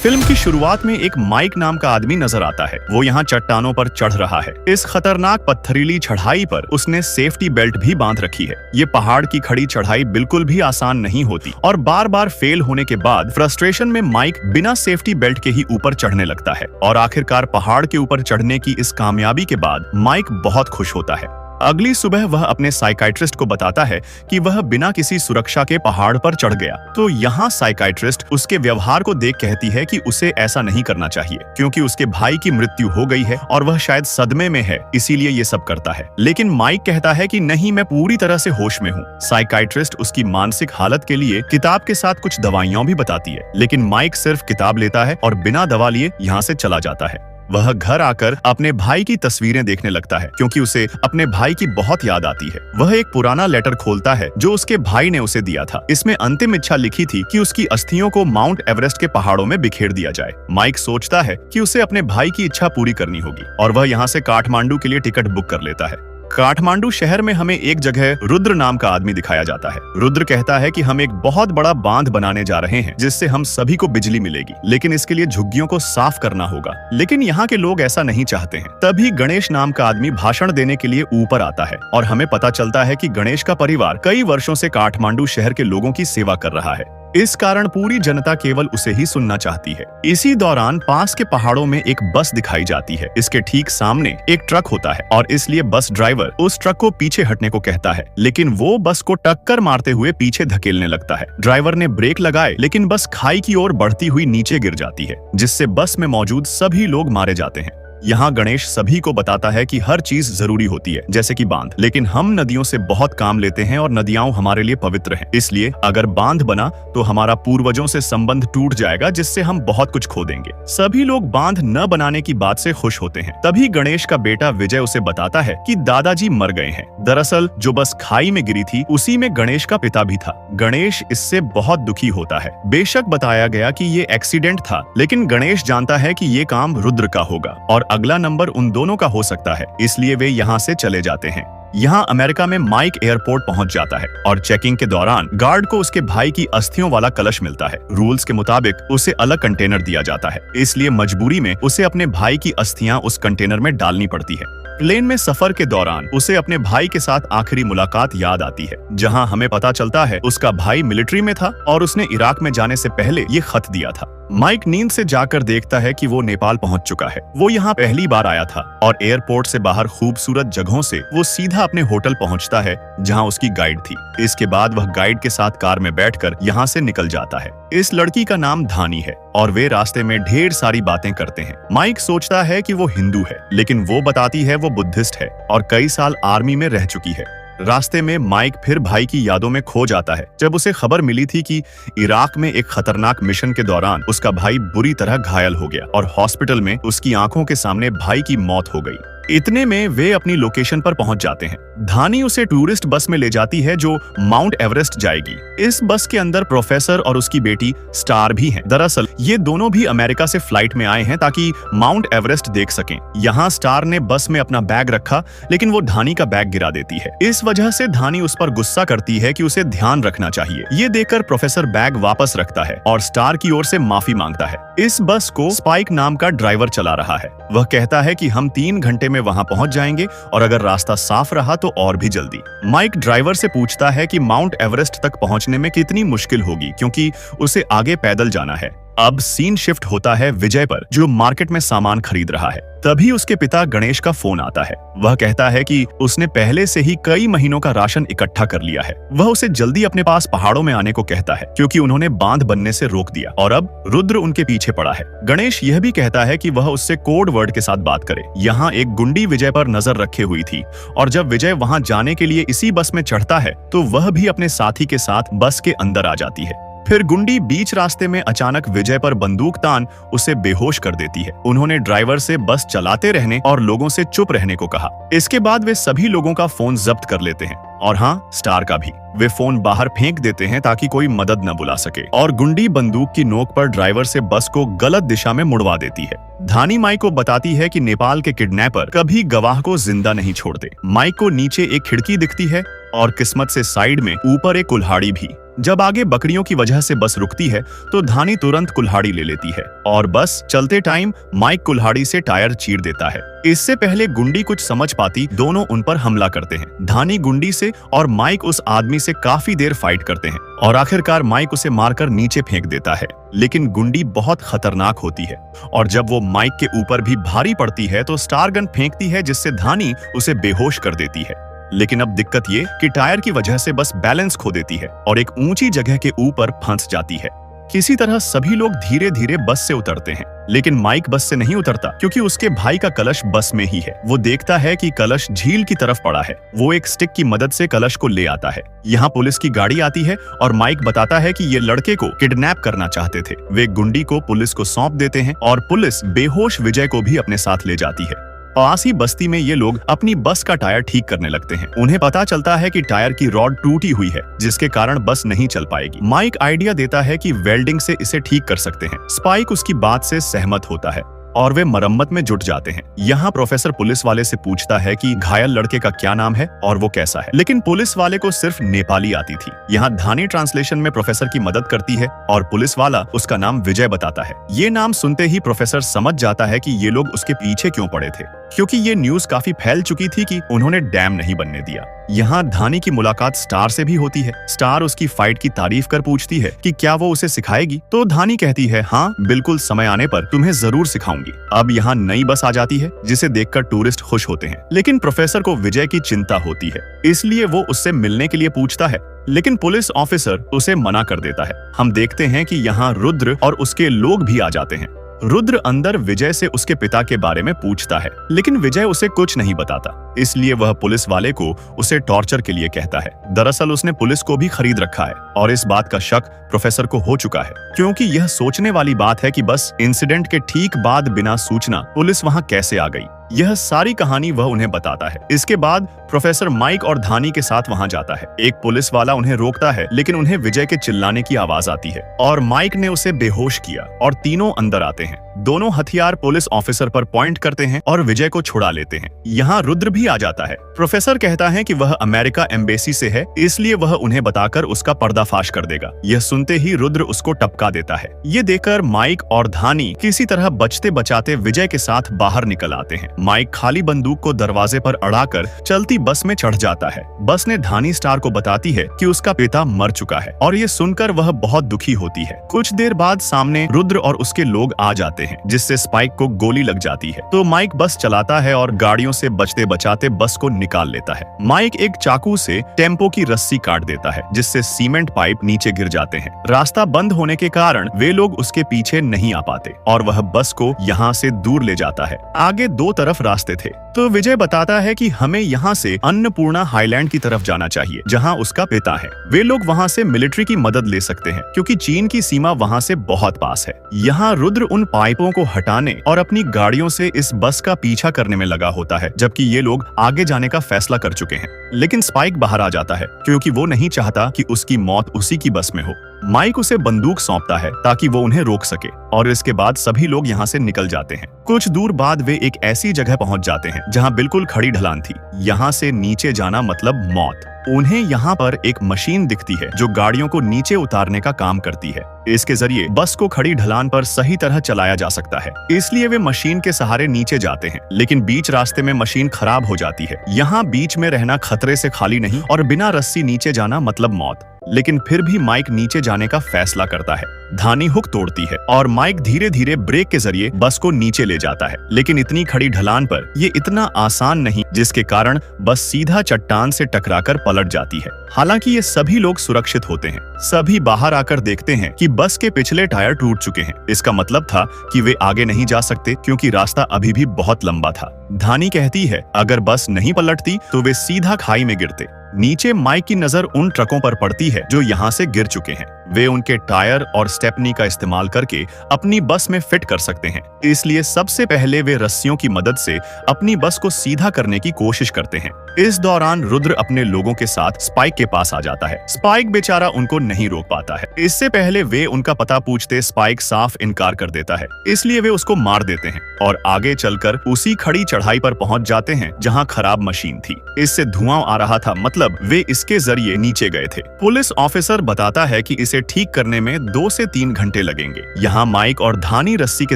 Film की शुरुआत में एक माइक नाम का आदमी नजर आता है। वो यहाँ चट्टानों पर चढ़ रहा है। इस खतरनाक पत्थरीली चढ़ाई पर उसने सेफ्टी बेल्ट भी बांध रखी है। ये पहाड़ की खड़ी चढ़ाई बिल्कुल भी आसान नहीं होती और बार बार फेल होने के बाद फ्रस्ट्रेशन में माइक बिना सेफ्टी बेल्ट के ही ऊपर चढ़ने लगता है और आखिरकार पहाड़ के ऊपर चढ़ने की इस कामयाबी के बाद माइक बहुत खुश होता है। अगली सुबह वह अपने साइकाइट्रिस्ट को बताता है कि वह बिना किसी सुरक्षा के पहाड़ पर चढ़ गया। तो यहाँ साइकाइट्रिस्ट उसके व्यवहार को देख कहती है कि उसे ऐसा नहीं करना चाहिए क्योंकि उसके भाई की मृत्यु हो गई है और वह शायद सदमे में है, इसीलिए ये सब करता है। लेकिन माइक कहता है कि नहीं, मैं पूरी तरह से होश में हूँ। साइकाइट्रिस्ट उसकी मानसिक हालत के लिए किताब के साथ कुछ दवाइयां भी बताती है, लेकिन माइक सिर्फ किताब लेता है और बिना दवा लिए यहाँ से चला जाता है। वह घर आकर अपने भाई की तस्वीरें देखने लगता है क्योंकि उसे अपने भाई की बहुत याद आती है। वह एक पुराना लेटर खोलता है जो उसके भाई ने उसे दिया था। इसमें अंतिम इच्छा लिखी थी कि उसकी अस्थियों को माउंट एवरेस्ट के पहाड़ों में बिखेर दिया जाए। माइक सोचता है कि उसे अपने भाई की इच्छा पूरी करनी होगी और वह यहाँ से काठमांडू के लिए टिकट बुक कर लेता है। काठमांडू शहर में हमें एक जगह रुद्र नाम का आदमी दिखाया जाता है। रुद्र कहता है कि हम एक बहुत बड़ा बांध बनाने जा रहे हैं जिससे हम सभी को बिजली मिलेगी, लेकिन इसके लिए झुग्गियों को साफ करना होगा। लेकिन यहाँ के लोग ऐसा नहीं चाहते हैं। तभी गणेश नाम का आदमी भाषण देने के लिए ऊपर आता है और हमें पता चलता है कि गणेश का परिवार कई वर्षों से काठमांडू शहर के लोगों की सेवा कर रहा है। इस कारण पूरी जनता केवल उसे ही सुनना चाहती है। इसी दौरान पास के पहाड़ों में एक बस दिखाई जाती है। इसके ठीक सामने एक ट्रक होता है और इसलिए बस ड्राइवर उस ट्रक को पीछे हटने को कहता है, लेकिन वो बस को टक्कर मारते हुए पीछे धकेलने लगता है। ड्राइवर ने ब्रेक लगाए, लेकिन बस खाई की ओर बढ़ती हुई नीचे गिर जाती है, जिससे बस में मौजूद सभी लोग मारे जाते हैं। यहाँ गणेश सभी को बताता है कि हर चीज जरूरी होती है, जैसे कि बांध, लेकिन हम नदियों से बहुत काम लेते हैं और नदियां हमारे लिए पवित्र हैं। इसलिए अगर बांध बना तो हमारा पूर्वजों से संबंध टूट जाएगा, जिससे हम बहुत कुछ खो देंगे। सभी लोग बांध न बनाने की बात से खुश होते हैं। तभी गणेश का बेटा विजय उसे बताता है कि दादाजी मर गए हैं। दरअसल जो बस खाई में गिरी थी उसी में गणेश का पिता भी था। गणेश इससे बहुत दुखी होता है। बेशक बताया गया कि ये एक्सीडेंट था, लेकिन गणेश जानता है कि ये काम रुद्र का होगा और अगला नंबर उन दोनों का हो सकता है, इसलिए वे यहाँ से चले जाते हैं। यहाँ अमेरिका में माइक एयरपोर्ट पहुंच जाता है और चेकिंग के दौरान गार्ड को उसके भाई की अस्थियों वाला कलश मिलता है। रूल्स के मुताबिक उसे अलग कंटेनर दिया जाता है, इसलिए मजबूरी में उसे अपने भाई की अस्थियां उस कंटेनर में डालनी पड़ती है। प्लेन में सफर के दौरान उसे अपने भाई के साथ आखिरी मुलाकात याद आती है, जहां हमें पता चलता है उसका भाई मिलिट्री में था और उसने इराक में जाने से पहले ये खत दिया था। माइक नींद से जाकर देखता है कि वो नेपाल पहुंच चुका है। वो यहाँ पहली बार आया था और एयरपोर्ट से बाहर खूबसूरत जगहों से वो सीधा अपने होटल पहुंचता है जहां उसकी गाइड थी। इसके बाद वह गाइड के साथ कार में बैठकर यहाँ से निकल जाता है। इस लड़की का नाम धानी है और वे रास्ते में ढेर सारी बातें करते हैं। माइक सोचता है कि वो हिंदू है, लेकिन वो बताती है वो बुद्धिस्ट है और कई साल आर्मी में रह चुकी है। रास्ते में माइक फिर भाई की यादों में खो जाता है जब उसे खबर मिली थी कि इराक में एक खतरनाक मिशन के दौरान उसका भाई बुरी तरह घायल हो गया और हॉस्पिटल में उसकी आंखों के सामने भाई की मौत हो गई। इतने में वे अपनी लोकेशन पर पहुंच जाते हैं। धानी उसे टूरिस्ट बस में ले जाती है जो माउंट एवरेस्ट जाएगी। इस बस के अंदर प्रोफेसर और उसकी बेटी स्टार भी हैं। दरअसल ये दोनों भी अमेरिका से फ्लाइट में आए हैं ताकि माउंट एवरेस्ट देख सकें। यहाँ स्टार ने बस में अपना बैग रखा, लेकिन वो धानी का बैग गिरा देती है। इस वजह से धानी उस पर गुस्सा करती है कि उसे ध्यान रखना चाहिए। ये देखकर प्रोफेसर बैग वापस रखता है और स्टार की ओर से माफी मांगता है। इस बस को स्पाइक नाम का ड्राइवर चला रहा है। वह कहता है कि हम 3 घंटे में वहां पहुंच जाएंगे और अगर रास्ता साफ रहा तो और भी जल्दी। माइक ड्राइवर से पूछता है कि माउंट एवरेस्ट तक पहुंचने में कितनी मुश्किल होगी, क्योंकि उसे आगे पैदल जाना है। अब सीन शिफ्ट होता है विजय पर, जो मार्केट में सामान खरीद रहा है। तभी उसके पिता गणेश का फोन आता है। वह कहता है कि उसने पहले से ही कई महीनों का राशन इकट्ठा कर लिया है। वह उसे जल्दी अपने पास पहाड़ों में आने को कहता है क्योंकि उन्होंने बांध बनने से रोक दिया और अब रुद्र उनके पीछे पड़ा है। गणेश यह भी कहता है कि वह उससे कोड वर्ड के साथ बात करे। यहाँ एक गुंडी विजय पर नजर रखे हुई थी और जब विजय वहाँ जाने के लिए इसी बस में चढ़ता है तो वह भी अपने साथी के साथ बस के अंदर आ जाती है। फिर गुंडी बीच रास्ते में अचानक विजय पर बंदूक तान उसे बेहोश कर देती है। उन्होंने ड्राइवर से बस चलाते रहने और लोगों से चुप रहने को कहा। इसके बाद वे सभी लोगों का फोन जब्त कर लेते हैं और हाँ, स्टार का भी। वे फोन बाहर फेंक देते हैं ताकि कोई मदद न बुला सके और गुंडी बंदूक की नोक पर ड्राइवर से बस को गलत दिशा में मुड़वा देती है। धानी माइक को बताती है कि नेपाल के किडनैपर कभी गवाह को जिंदा नहीं छोड़ते। माइक को नीचे एक खिड़की दिखती है और किस्मत से साइड में ऊपर एक कुल्हाड़ी भी। जब आगे बकरियों की वजह से बस रुकती है तो धानी तुरंत कुल्हाड़ी ले लेती है और बस चलते टाइम माइक कुल्हाड़ी से टायर चीर देता है। इससे पहले गुंडी कुछ समझ पाती, दोनों उन पर हमला करते हैं। धानी गुंडी से और माइक उस आदमी से काफी देर फाइट करते हैं और आखिरकार माइक उसे मारकर नीचे फेंक देता है। लेकिन गुंडी बहुत खतरनाक होती है और जब वो माइक के ऊपर भी भारी पड़ती है तो स्टार गन फेंकती है, जिससे धानी उसे बेहोश कर देती है। लेकिन अब दिक्कत ये कि टायर की वजह से बस बैलेंस खो देती है और एक ऊंची जगह के ऊपर फंस जाती है। किसी तरह सभी लोग धीरे धीरे बस से उतरते हैं, लेकिन माइक बस से नहीं उतरता क्योंकि उसके भाई का कलश बस में ही है। वो देखता है कि कलश झील की तरफ पड़ा है। वो एक स्टिक की मदद से कलश को ले आता है। यहाँ पुलिस की गाड़ी आती है और माइक बताता है कि ये लड़के को किडनैप करना चाहते थे। वे गुंडी को पुलिस को सौंप देते हैं और पुलिस बेहोश विजय को भी अपने साथ ले जाती है। पास ही बस्ती में ये लोग अपनी बस का टायर ठीक करने लगते हैं। उन्हें पता चलता है कि टायर की रॉड टूटी हुई है, जिसके कारण बस नहीं चल पाएगी। माइक आइडिया देता है कि वेल्डिंग से इसे ठीक कर सकते हैं। स्पाइक उसकी बात से सहमत होता है और वे मरम्मत में जुट जाते हैं। यहाँ प्रोफेसर पुलिस वाले से पूछता है कि घायल लड़के का क्या नाम है और वो कैसा है, लेकिन पुलिस वाले को सिर्फ नेपाली आती थी। यहाँ धानी ट्रांसलेशन में प्रोफेसर की मदद करती है और पुलिस वाला उसका नाम विजय बताता है। ये नाम सुनते ही प्रोफेसर समझ जाता है कि ये लोग उसके पीछे क्यों पड़े थे, क्योंकि ये न्यूज काफी फैल चुकी थी कि उन्होंने डैम नहीं बनने दिया। यहाँ धानी की मुलाकात स्टार से भी होती है। स्टार उसकी फाइट की तारीफ कर पूछती है कि क्या वो उसे सिखाएगी, तो धानी कहती है हाँ बिल्कुल, समय आने पर तुम्हें जरूर सिखाऊंगी। अब यहाँ नई बस आ जाती है जिसे देखकर टूरिस्ट खुश होते हैं, लेकिन प्रोफेसर को विजय की चिंता होती है, इसलिए वो उससे मिलने के लिए पूछता है, लेकिन पुलिस ऑफिसर उसे मना कर देता है। हम देखते हैं कि यहाँ रुद्र और उसके लोग भी आ जाते हैं। रुद्र अंदर विजय से उसके पिता के बारे में पूछता है, लेकिन विजय उसे कुछ नहीं बताता, इसलिए वह पुलिस वाले को उसे टॉर्चर के लिए कहता है। दरअसल उसने पुलिस को भी खरीद रखा है और इस बात का शक प्रोफेसर को हो चुका है, क्योंकि यह सोचने वाली बात है कि बस इंसिडेंट के ठीक बाद बिना सूचना पुलिस वहां कैसे आ गई। यह सारी कहानी वह उन्हें बताता है। इसके बाद प्रोफेसर माइक और धानी के साथ वहां जाता है। एक पुलिस वाला उन्हें रोकता है, लेकिन उन्हें विजय के चिल्लाने की आवाज आती है और माइक ने उसे बेहोश किया और तीनों अंदर आते हैं। दोनों हथियार पुलिस ऑफिसर पर पॉइंट करते हैं और विजय को छुड़ा लेते हैं। यहाँ रुद्र भी आ जाता है। प्रोफेसर कहता है कि वह अमेरिका एम्बेसी से है, इसलिए वह उन्हें बताकर उसका पर्दाफाश कर देगा। यह सुनते ही रुद्र उसको टपका देता है। ये देखकर माइक और धानी किसी तरह बचते बचाते विजय के साथ बाहर निकल आते हैं। माइक खाली बंदूक को दरवाजे पर अड़ाकर चलती बस में चढ़ जाता है। बस ने धानी स्टार को बताती है कि उसका पिता मर चुका है और ये सुनकर वह बहुत दुखी होती है। कुछ देर बाद सामने रुद्र और उसके लोग आ जाते हैं, जिससे स्पाइक को गोली लग जाती है। तो माइक बस चलाता है और गाड़ियों से बचते बचाते बस को निकाल लेता है। माइक एक चाकू से टेम्पो की रस्सी काट देता है, जिससे सीमेंट पाइप नीचे गिर जाते हैं। रास्ता बंद होने के कारण वे लोग उसके पीछे नहीं आ पाते और वह बस को यहाँ से दूर ले जाता है। आगे दो तरफ रास्ते थे, तो विजय बताता है कि हमें यहाँ से अन्नपूर्णा हाईलैंड की तरफ जाना चाहिए, जहाँ उसका पिता है। वे लोग वहाँ से मिलिट्री की मदद ले सकते हैं, क्योंकि चीन की सीमा वहाँ से बहुत पास है। यहाँ रुद्र उन पाइपों को हटाने और अपनी गाड़ियों से इस बस का पीछा करने में लगा होता है, जबकि ये लोग आगे जाने का फैसला कर चुके हैं। लेकिन स्पाइक बाहर आ जाता है, क्योंकि वो नहीं चाहता कि उसकी मौत उसी की बस में हो। माइक उसे बंदूक सौंपता है ताकि वो उन्हें रोक सके और इसके बाद सभी लोग यहाँ से निकल जाते हैं। कुछ दूर बाद वे एक ऐसी जगह पहुंच जाते हैं जहाँ बिल्कुल खड़ी ढलान थी। यहाँ से नीचे जाना मतलब मौत। उन्हें यहाँ पर एक मशीन दिखती है जो गाड़ियों को नीचे उतारने का काम करती है। इसके जरिए बस को खड़ी ढलान पर सही तरह चलाया जा सकता है, इसलिए वे मशीन के सहारे नीचे जाते हैं। लेकिन बीच रास्ते में मशीन खराब हो जाती है। यहाँ बीच में रहना खतरे से खाली नहीं और बिना रस्सी नीचे जाना मतलब मौत। लेकिन फिर भी माइक नीचे जाने का फैसला करता है। धानी हुक तोड़ती है और माइक धीरे धीरे ब्रेक के जरिए बस को नीचे ले जाता है। लेकिन इतनी खड़ी ढलान पर ये इतना आसान नहीं, जिसके कारण बस सीधा चट्टान से टकराकर पलट जाती है। हालांकि ये सभी लोग सुरक्षित होते हैं। सभी बाहर आकर देखते हैं कि बस के पिछले टायर टूट चुके हैं। इसका मतलब था कि वे आगे नहीं जा सकते, क्योंकि रास्ता अभी भी बहुत लंबा था। धानी कहती है अगर बस नहीं पलटती तो वे सीधा खाई में गिरते। नीचे माइक की नजर उन ट्रकों पर पड़ती है जो यहाँ से गिर चुके हैं। वे उनके टायर और स्टेपनी का इस्तेमाल करके अपनी बस में फिट कर सकते हैं। इसलिए सबसे पहले वे रस्सियों की मदद से अपनी बस को सीधा करने की कोशिश करते हैं। इस दौरान रुद्र अपने लोगों के साथ स्पाइक के पास आ जाता है। स्पाइक बेचारा उनको नहीं रोक पाता है। इससे पहले वे उनका पता पूछते स्पाइक साफ इनकार कर देता है, इसलिए वे उसको मार देते हैं और आगे चलकर उसी खड़ी चढ़ाई पर पहुंच जाते हैं जहां खराब मशीन थी। इससे धुआं आ रहा था, मतलब वे इसके जरिए नीचे गए थे। पुलिस ऑफिसर बताता है कि इसे ठीक करने में 2 से 3 घंटे लगेंगे। यहाँ माइक और धानी रस्सी के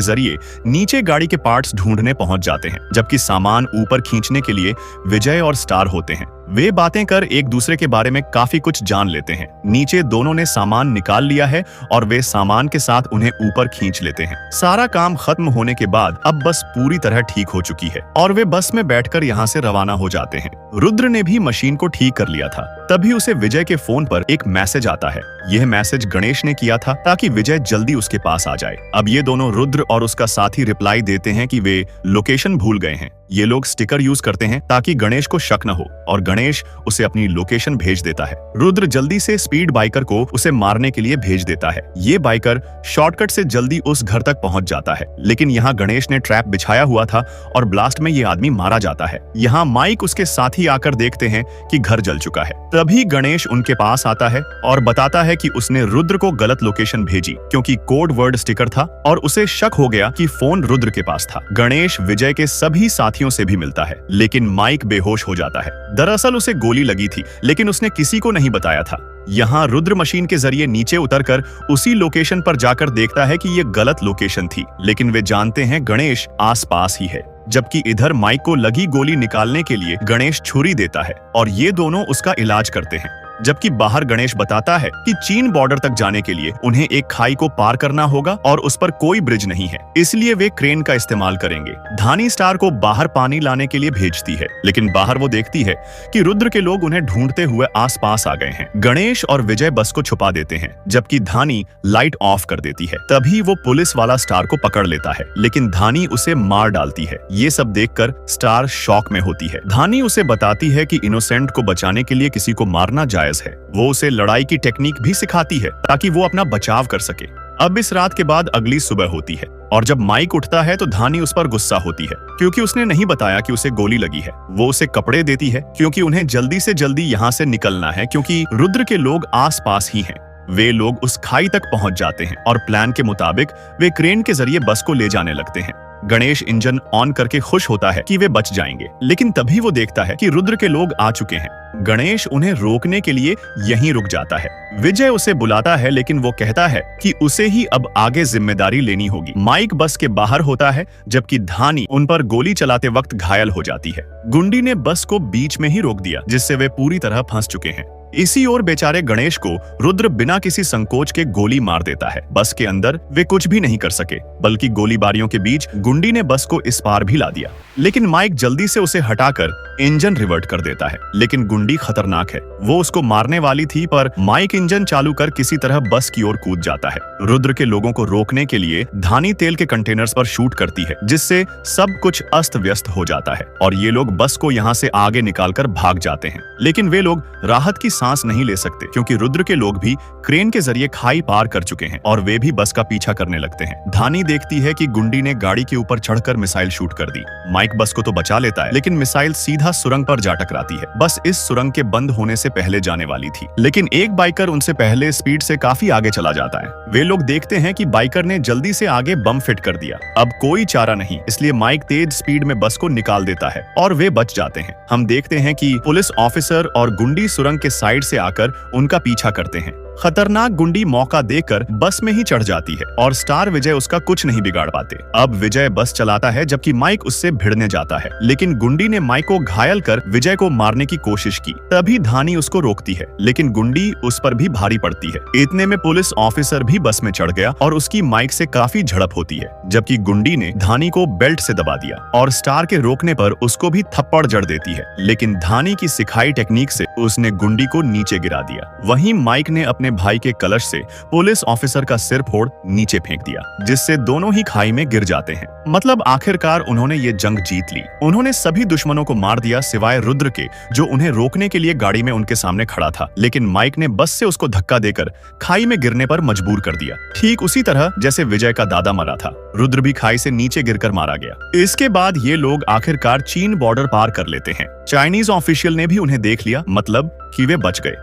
जरिए नीचे गाड़ी के पार्ट्स ढूंढने पहुंच जाते हैं, जबकि सामान ऊपर खींचने के लिए विजय और स्टार होते हैं। वे बातें कर एक दूसरे के बारे में काफी कुछ जान लेते हैं। नीचे दोनों ने सामान निकाल लिया है और वे सामान के साथ उन्हें ऊपर खींच लेते हैं। सारा काम खत्म होने के बाद अब बस पूरी तरह ठीक हो चुकी है और वे बस में बैठकर यहाँ से रवाना हो जाते हैं। रुद्र ने भी मशीन को ठीक कर लिया था। तभी उसे विजय के फोन पर एक मैसेज आता है। यह मैसेज गणेश ने किया था ताकि विजय जल्दी उसके पास आ जाए। अब ये दोनों, रुद्र और उसका साथी, रिप्लाई देते हैं कि वे लोकेशन भूल गए हैं। ये लोग स्टिकर यूज करते हैं ताकि गणेश को शक न हो और गणेश उसे अपनी लोकेशन भेज देता है। रुद्र जल्दी से स्पीड बाइकर को उसे मारने के लिए भेज देता है। ये बाइकर शॉर्टकट से जल्दी उस घर तक पहुंच जाता है, लेकिन यहाँ गणेश ने ट्रैप बिछाया हुआ था और ब्लास्ट में ये आदमी मारा जाता है। यहाँ माइक उसके साथी आकर देखते हैं कि घर जल चुका है। तभी गणेश उनके पास आता है और बताता है कि उसने रुद्र को गलत लोकेशन भेजी क्योंकि कोड वर्ड स्टिकर था और उसे शक हो गया कि फोन रुद्र के पास था। गणेश विजय के सभी साथियों से भी मिलता है, लेकिन माइक बेहोश हो जाता है। दरअसल उसे गोली लगी थी, लेकिन उसने किसी को नहीं बताया था। यहाँ रुद्र मशीन के जरिए नीचे उतरकर उसी लोकेशन पर जाकर देखता है कि ये गलत लोकेशन थी, लेकिन वे जानते हैं गणेश आसपास ही है। जबकि इधर माइक को लगी गोली निकालने के लिए गणेश छुरी देता है और ये दोनों उसका इलाज करते हैं। जबकि बाहर गणेश बताता है कि चीन बॉर्डर तक जाने के लिए उन्हें एक खाई को पार करना होगा और उस पर कोई ब्रिज नहीं है, इसलिए वे क्रेन का इस्तेमाल करेंगे। धानी स्टार को बाहर पानी लाने के लिए भेजती है, लेकिन बाहर वो देखती है कि रुद्र के लोग उन्हें ढूंढते हुए आसपास आ गए हैं। गणेश और विजय बस को छुपा देते हैं, जबकि धानी लाइट ऑफ कर देती है। तभी वो पुलिस वाला स्टार को पकड़ लेता है, लेकिन धानी उसे मार डालती है। ये सब देखकर स्टार शॉक में होती है। धानी उसे बताती है कि इनोसेंट को बचाने के लिए किसी को मारना जायज है। वो उसे लड़ाई की टेक्निक भी सिखाती है ताकि वो अपना बचाव कर सके। अब इस रात के बाद अगली सुबह होती है और जब माइक उठता है तो धानी उस पर गुस्सा होती है क्योंकि उसने नहीं बताया कि उसे गोली लगी है। वो उसे कपड़े देती है क्योंकि उन्हें जल्दी से जल्दी यहाँ से निकलना है, क्योंकि रुद्र के लोग आसपास ही हैं। वे लोग उस खाई तक पहुंच जाते हैं और प्लान के मुताबिक वे क्रेन के जरिए बस को ले जाने लगते हैं। गणेश इंजन ऑन करके खुश होता है कि वे बच जाएंगे, लेकिन तभी वो देखता है कि रुद्र के लोग आ चुके हैं। गणेश उन्हें रोकने के लिए यहीं रुक जाता है। विजय उसे बुलाता है, लेकिन वो कहता है कि उसे ही अब आगे जिम्मेदारी लेनी होगी। माइक बस के बाहर होता है, जबकि धानी उन पर गोली चलाते वक्त घायल हो जाती है। गुंडी ने बस को बीच में ही रोक दिया, जिससे वे पूरी तरह फंस चुके हैं। इसी ओर बेचारे गणेश को रुद्र बिना किसी संकोच के गोली मार देता है। बस के अंदर वे कुछ भी नहीं कर सके, बल्कि गोलीबारियों के बीच गुंडी ने बस को इस पार भी ला दिया। लेकिन माइक जल्दी से उसे हटाकर इंजन रिवर्ट कर देता है, लेकिन गुंडी खतरनाक है। वो उसको मारने वाली थी, पर माइक इंजन चालू कर किसी तरह बस की ओर कूद जाता है। रुद्र के लोगों को रोकने के लिए धानी तेल के कंटेनर्स पर शूट करती है, जिससे सब कुछ अस्त व्यस्त हो जाता है और ये लोग बस को यहाँ से आगे निकालकर भाग जाते हैं। लेकिन वे लोग राहत की सांस नहीं ले सकते, क्योंकि रुद्र के लोग भी क्रेन के जरिए खाई पार कर चुके हैं और वे भी बस का पीछा करने लगते हैं। धानी देखती है कि गुंडी ने गाड़ी के ऊपर चढ़कर मिसाइल शूट कर दी। माइक बस को तो बचा लेता है, लेकिन मिसाइल सीधा सुरंग पर जा टकराती है। बस इस सुरंग के बंद होने से पहले जाने वाली थी, लेकिन एक बाइकर उनसे पहले स्पीड से काफी आगे चला जाता है। वे लोग देखते हैं कि बाइकर ने जल्दी से आगे बम फिट कर दिया। अब कोई चारा नहीं, इसलिए माइक तेज स्पीड में बस को निकाल देता है और वे बच जाते हैं। हम देखते हैं कि पुलिस ऑफिसर और गुंडी सुरंग के साइड से आकर उनका पीछा करते हैं। खतरनाक गुंडी मौका देकर बस में ही चढ़ जाती है और स्टार विजय उसका कुछ नहीं बिगाड़ पाते। अब विजय बस चलाता है, जबकि माइक उससे भिड़ने जाता है, लेकिन गुंडी ने माइक को घायल कर विजय को मारने की कोशिश की। तभी धानी उसको रोकती है, लेकिन गुंडी उस पर भी भारी पड़ती है। इतने में पुलिस ऑफिसर भी बस में चढ़ गया और उसकी माइक से काफी झड़प होती है, जबकि गुंडी ने धानी को बेल्ट से दबा दिया और स्टार के रोकने पर उसको भी थप्पड़ जड़ देती है। लेकिन धानी की सिखाई टेक्निक से उसने गुंडी को नीचे गिरा दिया। वहीं माइक ने अपने अपने भाई के कलश से पुलिस ऑफिसर का सिर फोड़ नीचे फेंक दिया, जिससे दोनों ही खाई में गिर जाते हैं। मतलब आखिरकार उन्होंने ये जंग जीत ली। उन्होंने सभी दुश्मनों को मार दिया सिवाय रुद्र के, जो उन्हें रोकने के लिए गाड़ी में उनके सामने खड़ा था, लेकिन माइक ने बस से उसको धक्का देकर खाई में गिरने पर मजबूर कर दिया, ठीक उसी तरह जैसे विजय का दादा मरा था। रुद्र भी खाई से नीचे गिरकर मारा गया। इसके बाद ये लोग आखिरकार चीन बॉर्डर पार कर लेते हैं। चाइनीज ऑफिशियल ने भी उन्हें देख लिया, मतलब कि वे बच गए।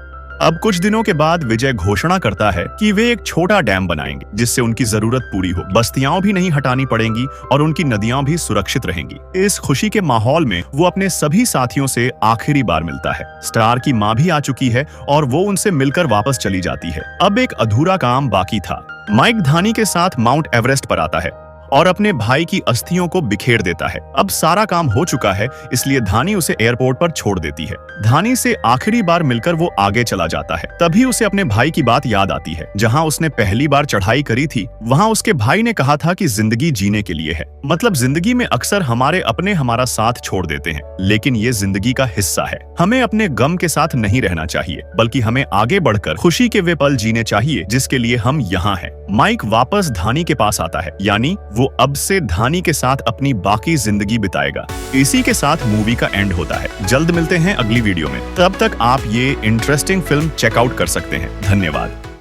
अब कुछ दिनों के बाद विजय घोषणा करता है कि वे एक छोटा डैम बनाएंगे जिससे उनकी जरूरत पूरी हो, बस्तियां भी नहीं हटानी पड़ेंगी और उनकी नदियां भी सुरक्षित रहेंगी। इस खुशी के माहौल में वो अपने सभी साथियों से आखिरी बार मिलता है। स्टार की मां भी आ चुकी है और वो उनसे मिलकर वापस चली जाती है। अब एक अधूरा काम बाकी था। माइक धानी के साथ माउंट एवरेस्ट पर आता है और अपने भाई की अस्थियों को बिखेर देता है। अब सारा काम हो चुका है, इसलिए धानी उसे एयरपोर्ट पर छोड़ देती है। धानी से आखिरी बार मिलकर वो आगे चला जाता है। तभी उसे अपने भाई की बात याद आती है। जहां उसने पहली बार चढ़ाई करी थी, वहां उसके भाई ने कहा था कि जिंदगी जीने के लिए है। मतलब जिंदगी में अक्सर हमारे अपने हमारा साथ छोड़ देते हैं, लेकिन ये जिंदगी का हिस्सा है। हमें अपने गम के साथ नहीं रहना चाहिए, बल्कि हमें आगे बढ़कर खुशी के वे पल जीने चाहिए जिसके लिए हम यहाँ हैं। माइक वापस धानी के पास आता है, यानी वो अब से धानी के साथ अपनी बाकी जिंदगी बिताएगा। इसी के साथ मूवी का एंड होता है। जल्द मिलते हैं अगली वीडियो में। तब तक आप ये इंटरेस्टिंग फिल्म चेकआउट कर सकते हैं। धन्यवाद।